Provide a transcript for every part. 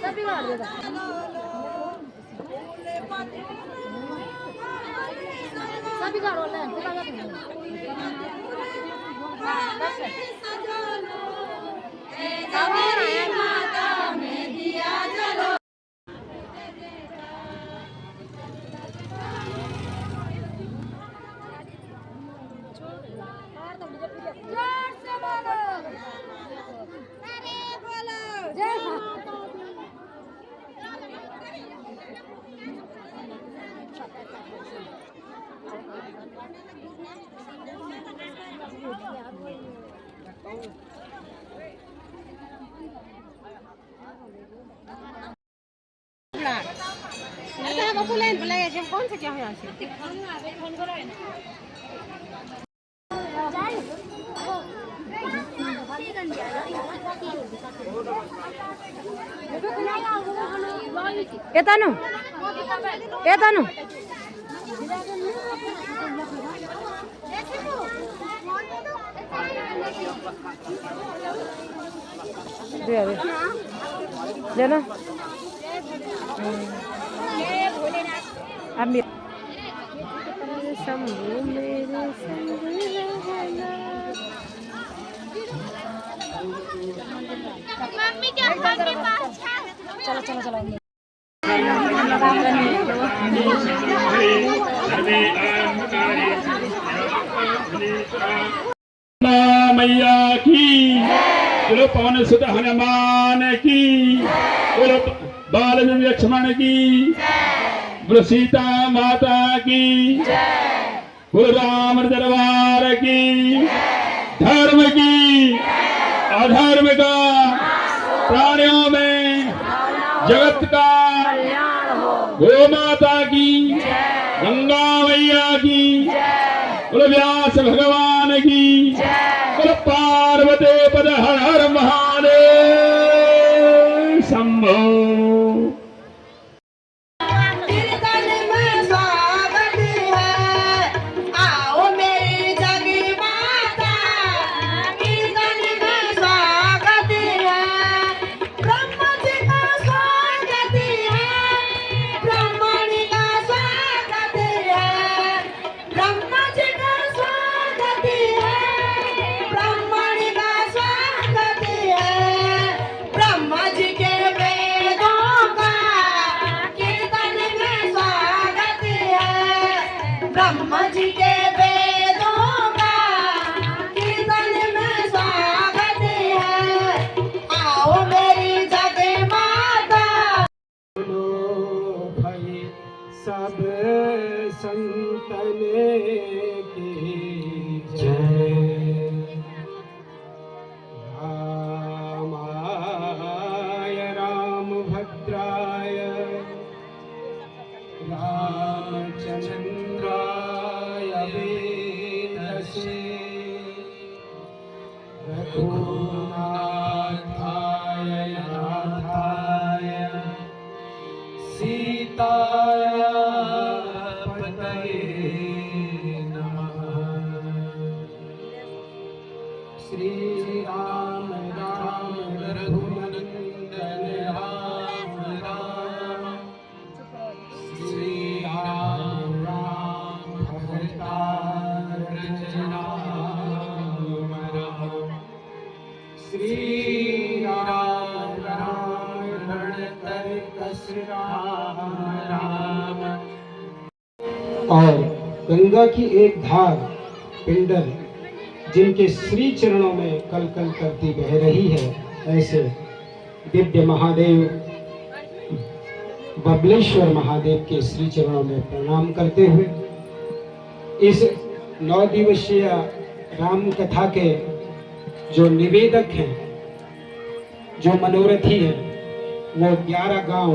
सभी का रोल है माता में दिया जलो जोर से बोलो अरे बोलो जय माता कौन से क्या है एतानु एतानु दे अरे लेना अब शंभू मेरे संग रहना मम्मी क्या मम्मी पास चलो चलो चलो मैया की बोलो पवन सुत हनुमान की बोलो बाल लक्ष्मण की बोलो सीता माता की बोलो राम दरबार की धर्म की अधर्म का प्राणियों में जगत का गो माता की गंगा मैया की बोलो व्यास भगवान की बोलो पार्वती पद हर हर महादेव शंभो ब्रह्मा जी के वेदों का कीर्तन में स्वागत है आओ मेरी जगह माता भाई सब संतन की जय रामाय राम भद्राय रामचंद्राय वेदसे रघुनाथाय नाथाय सीताय पतये नमः। श्री राम राम रघुनंदन राम राम श्री राम राम भगवतार राम राम श्री राम राम रणतर कस राम राम। और गंगा की एक धार पिंडल जिनके श्री चरणों में कल कल करती बह रही है, ऐसे दिव्य महादेव बबलेश्वर महादेव के श्री चरणों में प्रणाम करते हुए इस 9 दिवसीय राम कथा के जो निवेदक हैं, जो मनोरथी हैं, वो 11 गांव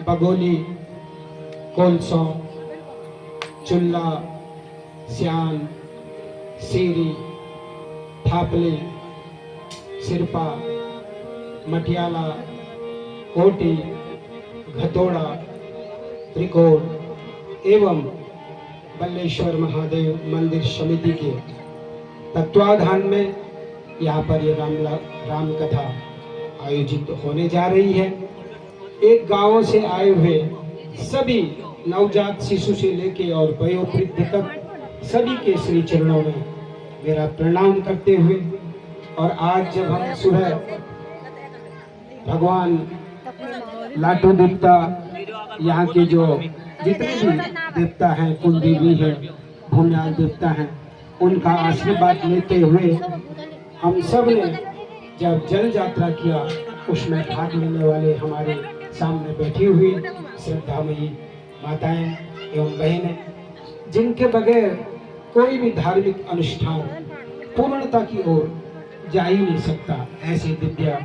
बगोली, कोलसों, चुल्ला, श्यान, सीरी, थापली, सिरपा, मटियाला, कोटी, घतोड़ा, त्रिकोण एवं बल्लेश्वर महादेव मंदिर समिति के तत्वाधान में यहाँ पर ये राम कथा आयोजित होने जा रही है। एक गांव से आए हुए सभी नवजात शिशु से लेके और वयोवृद्ध तक सभी के श्री चरणों में मेरा प्रणाम करते हुए, और आज जब हम सुबह भगवान लाटू देवता, यहाँ के जो जितने भी देवता हैं, कुल देवी है, भूम्याल देवता हैं, उनका आशीर्वाद लेते हुए हम सब ने जब जल यात्रा किया, उसमें भाग लेने वाले हमारे सामने बैठी हुई श्रद्धामयी माताएं एवं बहनें, जिनके बगैर कोई भी धार्मिक अनुष्ठान पूर्णता की ओर जा ही नहीं सकता, ऐसी दिव्या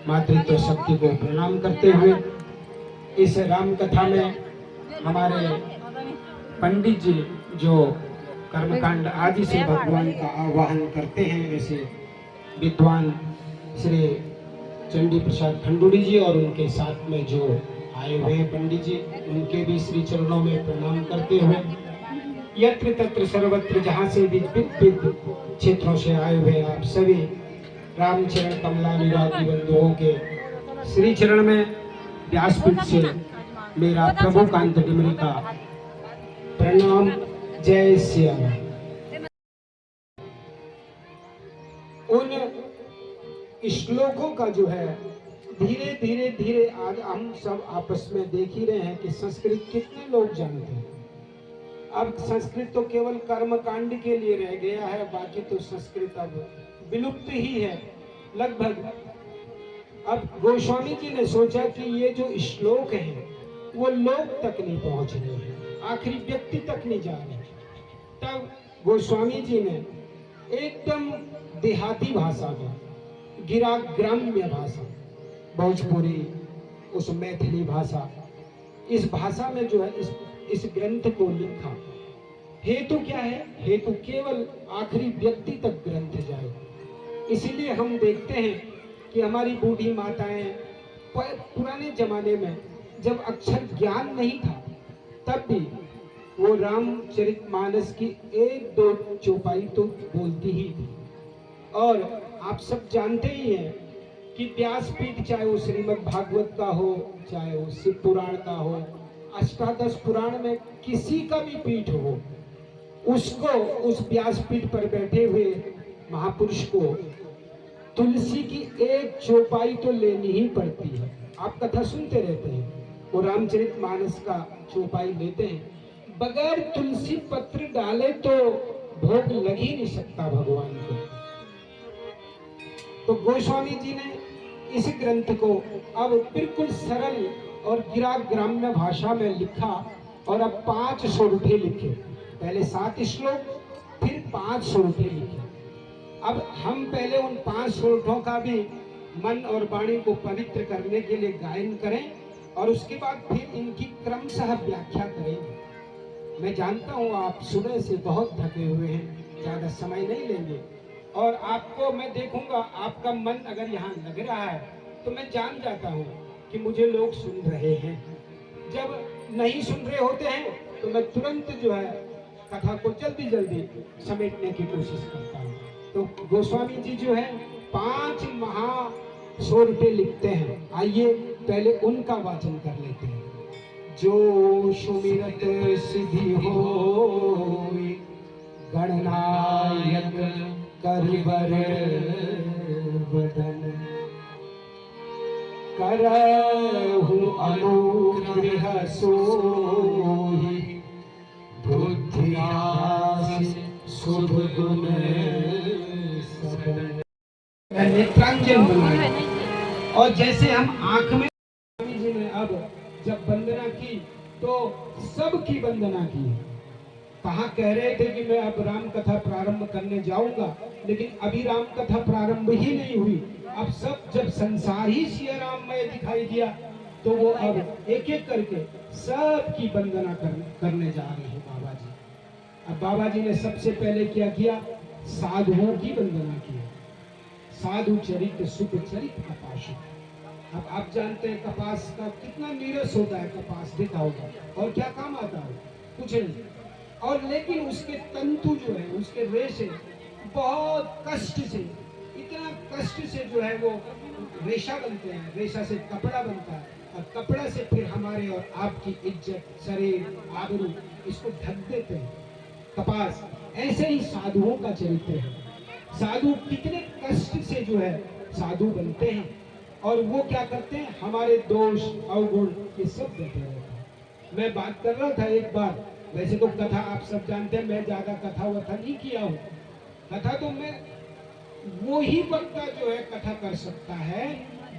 मातृत्व शक्ति को प्रणाम करते हुए इस राम कथा में हमारे पंडित जी जो कर्मकांड आदि से भगवान का आवाहन करते हैं, ऐसे विद्वान श्री चंडी प्रसाद खंडूड़ी जी और उनके साथ में जो आए हुए हैं पंडित जी, उनके भी श्री चरणों में प्रणाम करते हुए यत्र तत्र सर्वत्र जहाँ से भी विविध क्षेत्रों से आए हुए आप सभी रामचरण कमला निरागी बंधुओं के श्री चरण में व्यासपीठ से मेरा प्रभु कांत डिमरी का प्रणाम। जय श्री राम। उन श्लोकों का जो है धीरे धीरे धीरे आज हम सब आपस में देख ही रहे हैं कि संस्कृत कितने लोग जानते हैं। अब संस्कृत तो केवल कर्म कांड के लिए रह गया है, बाकी तो संस्कृत अब विलुप्त ही है लगभग। अब गोस्वामी जी ने सोचा कि ये जो श्लोक हैं वो लोग तक नहीं पहुंच रहे हैं, आखिरी व्यक्ति तक नहीं जा रहे। तब गोस्वामी जी ने एकदम देहाती भाषा में, गिरा ग्राम्य भाषा, भोजपुरी, उस मैथिली भाषा, इस भाषा में जो है इस ग्रंथ को लिखा। हेतु क्या है? हेतु केवल आखिरी व्यक्ति तक ग्रंथ जाए। इसीलिए हम देखते हैं कि हमारी बूढ़ी माताएं पुराने जमाने में जब अक्षर ज्ञान नहीं था तब भी वो रामचरितमानस की एक दो चौपाई तो बोलती ही थी। और आप सब जानते ही हैं कि व्यासपीठ, चाहे वो श्रीमद् भागवत का हो, चाहे वो शिव पुराण का हो, अष्टादश पुराण में किसी का भी पीठ हो, उसको उस व्यासपीठ पर बैठे हुए महापुरुष को तुलसी की एक चौपाई तो लेनी ही पड़ती है। आप कथा सुनते रहते हैं, वो रामचरितमानस का चौपाई लेते हैं, बगैर तुलसी पत्र डाले तो भोग लग ही नहीं सकता भगवान को। तो गोस्वामी जी ने इस ग्रंथ को अब बिल्कुल सरल और गिरा ग्राम्य भाषा में लिखा और अब 500 रुपये लिखे। पहले 7 श्लोक, फिर 500 रुपये लिखे। अब हम पहले उन 500 श्लोकों का भी मन और वाणी को पवित्र करने के लिए गायन करें और उसके बाद फिर इनकी क्रमशः व्याख्या करेंगे। मैं जानता हूँ आप सुबह से बहुत थके हुए हैं, ज़्यादा समय नहीं लेंगे और आपको मैं देखूंगा, आपका मन अगर यहाँ लग रहा है तो मैं जान जाता हूँ कि मुझे लोग सुन रहे हैं। जब नहीं सुन रहे होते हैं तो मैं तुरंत जो है कथा को जल्दी जल्दी समेटने की कोशिश करता हूँ। तो गोस्वामी जी जो है 5 100 रुपये लिखते हैं। आइए पहले उनका वाचन कर लेते हैं। जो सुमिरत सिद्धि होई, गणनायक करबर बदन, करहु अनुग्रह सोहि, बुद्धियास शुभ गुण सदन। नेत्रांजन बनाए और जैसे हम आंख में, जी ने अब जब वंदना की तो सबकी वंदना की। कहाँ कह रहे थे कि मैं अब राम कथा प्रारंभ करने जाऊंगा, लेकिन अभी राम कथा प्रारंभ ही नहीं हुई। अब सब जब संसार ही सिया राममय दिखाई दिया तो वो अब एक एक करके सबकी वंदना करने जा रहे हैं बाबा जी। अब बाबा जी ने सबसे पहले क्या किया? साधुओं की वंदना की। साधु चरित सुख चरित कपास। अब आप जानते हैं कपास का कितना नीरस होता है, कपास देखा होगा, और क्या काम आता है? कुछ नहीं। और लेकिन उसके तंतु जो है, उसके रेशे बहुत कष्ट से, इतना कष्ट से जो है वो रेशा बनते हैं, रेशा से कपड़ा बनता है, और कपड़ा से फिर हमारे और आपकी इज्जत, शरीर, आबरू इसको ढक देते हैं। कपास, ऐसे ही साधुओं का चरित्र है। साधु कितने कष्ट से जो है साधु बनते हैं, और वो क्या करते हैं, हमारे दोष अवगुण ये सब देते रहते हैं। मैं बात कर रहा था एक बार, वैसे तो कथा आप सब जानते हैं, मैं ज्यादा कथा वथा नहीं किया हूँ। कथा तो मैं, वो ही वक्ता जो है कथा कर सकता है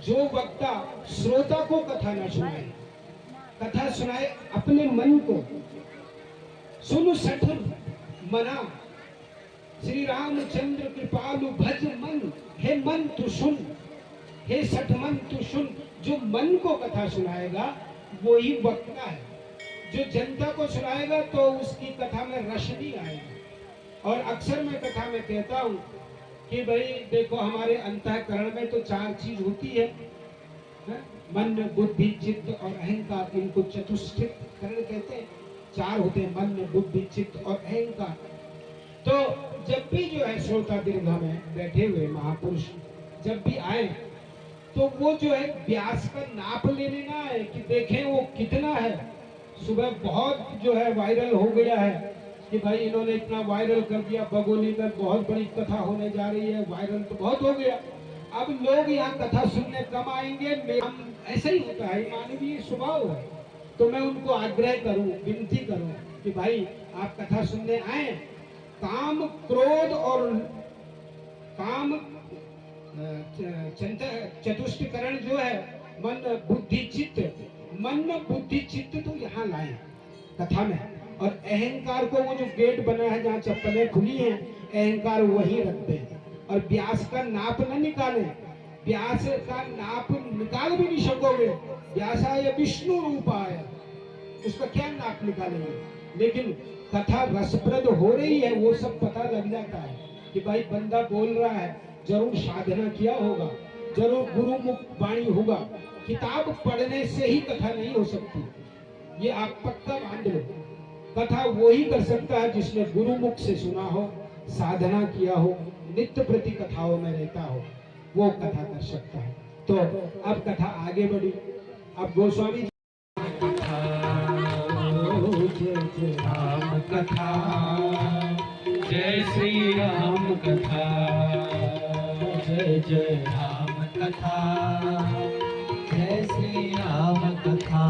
जो वक्ता श्रोता को कथा न सुनाए, कथा सुनाए अपने मन को। सुनु सठ मना, श्री रामचंद्र कृपालु भज मन, हे मन तू सुन, हे सठ मन तू सुन। जो मन को कथा सुनाएगा वो ही वक्ता है। जो जनता को सुनाएगा तो उसकी कथा में रस नहीं आएगा। और अक्सर मैं कथा में कहता हूँ कि भाई देखो, हमारे अंतःकरण में तो 4 चीज होती है, मन, बुद्धि, चित्त और अहंकार। इनको चतुष्टिक करण कहते हैं। 4 होते हैं, मन, बुद्धि, चित्त और अहंकार। तो जब भी जो है श्रोता दीर्घा में बैठे हुए महापुरुष जब भी आए तो वो जो है व्यास का नाप लेने ना आए कि देखें वो कितना है। सुबह बहुत जो है वायरल हो गया है कि भाई इन्होंने इतना वायरल कर दिया, बगोली में बहुत बड़ी कथा होने जा रही है, वायरल तो बहुत हो गया। अब लोग यहाँ कथा सुनने कम आएंगे, हम ऐसा ही होता है, मानवीय स्वभाव है। तो मैं उनको आग्रह करूं, विनती करूं कि भाई आप कथा सुनने आए, काम, क्रोध और काम चतुष्टकरण जो है, मन, बुद्धि, चित्त, मन, बुद्धि, चित्त तो यहाँ लाए कथा में। और अहंकार को, वो जो गेट बना है जहाँ चप्पलें खुली हैं, अहंकार वहीं रख दें। और व्यास का नाप न निकालें, व्यास का नाप निकाल भी नहीं सकोगे। व्यासाय विष्णु रूपाय, उसका क्या नाप निकालेंगे। लेकिन कथा रसप्रद हो रही है, वो सब पता लग जाता है कि भाई बंदा बोल रहा है, जरूर साधना किया होगा, जरूर गुरुमुख वाणी होगा। किताब पढ़ने से ही कथा नहीं हो सकती, ये आप पक्का मान लो। कथा वो ही कर सकता है जिसने गुरुमुख से सुना हो, साधना किया हो, नित्य प्रति कथाओं में रहता हो, वो कथा कर सकता है। तो अब कथा आगे बढ़ी। अब गोस्वामी जय राम कथा, जय श्री राम कथा, जय जय राम कथा, जय श्री राम कथा।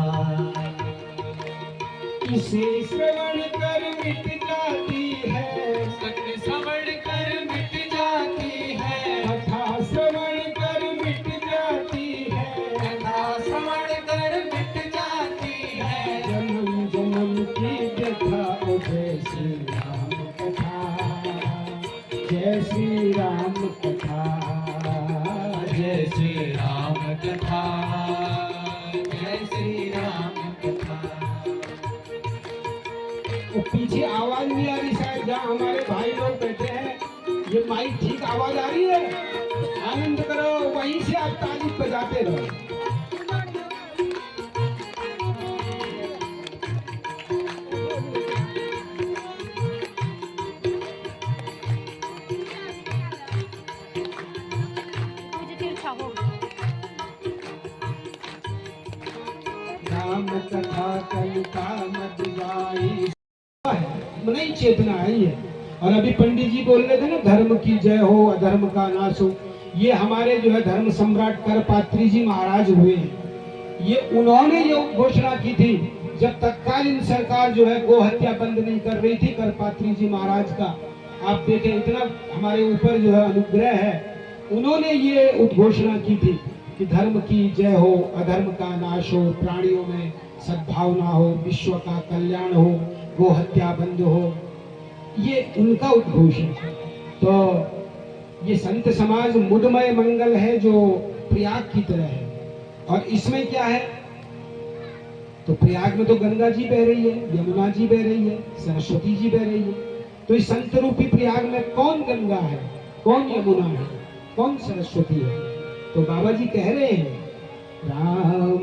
इसे श्रवण कर मिट जाती है, सत्य श्रवण कर मिट जाती है, कथा श्रवण कर मिट जाती है, कथा श्रवण कर मिट जाती है। जन्म जन्म की व्यथा, ओ जय श्री राम कथा, जय श्री राम कथा, जय श्री राम कथा, जय श्री राम कथा। वो पीछे आवाज नहीं आ रही शायद, जहाँ हमारे भाई लोग बैठे हैं, ये माइक ठीक आवाज आ रही है? आनंद करो, वहीं से आप ताली बजाते रहो। राम कथा कलिका मधुबाई, नई चेतना आई है। और अभी पंडित जी बोल रहे थे ना, धर्म की जय हो अधर्म का नाश हो। ये हमारे जो है धर्म सम्राट करपात्री जी महाराज हुए हैं, ये उन्होंने ये घोषणा की थी जब तत्कालीन सरकार जो है गो हत्या बंद नहीं कर रही थी। करपात्री जी महाराज का आप देखें, इतना हमारे ऊपर जो है अनुग्रह है। उन्होंने ये उद्घोषणा की थी कि धर्म की जय हो, अधर्म का नाश हो, प्राणियों में सद्भावना हो, विश्व का कल्याण हो, गो हत्या बंद हो। ये उनका उद्घोषण। तो ये संत समाज मुदमय मंगल है जो प्रयाग की तरह है। और इसमें क्या है, तो प्रयाग में तो गंगा जी बह रही है, यमुना जी बह रही है, सरस्वती जी बह रही है। तो इस संत रूपी प्रयाग में कौन गंगा है, कौन यमुना है, कौन सरस्वती है? तो बाबा जी कह रहे हैं, राम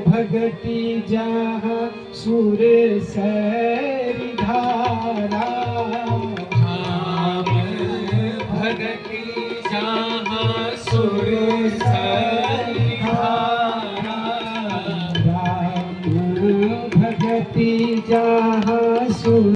भगति जहाँ सुर सैरी धारा, राम भगति जहाँ सुर आरती जहाँ सुन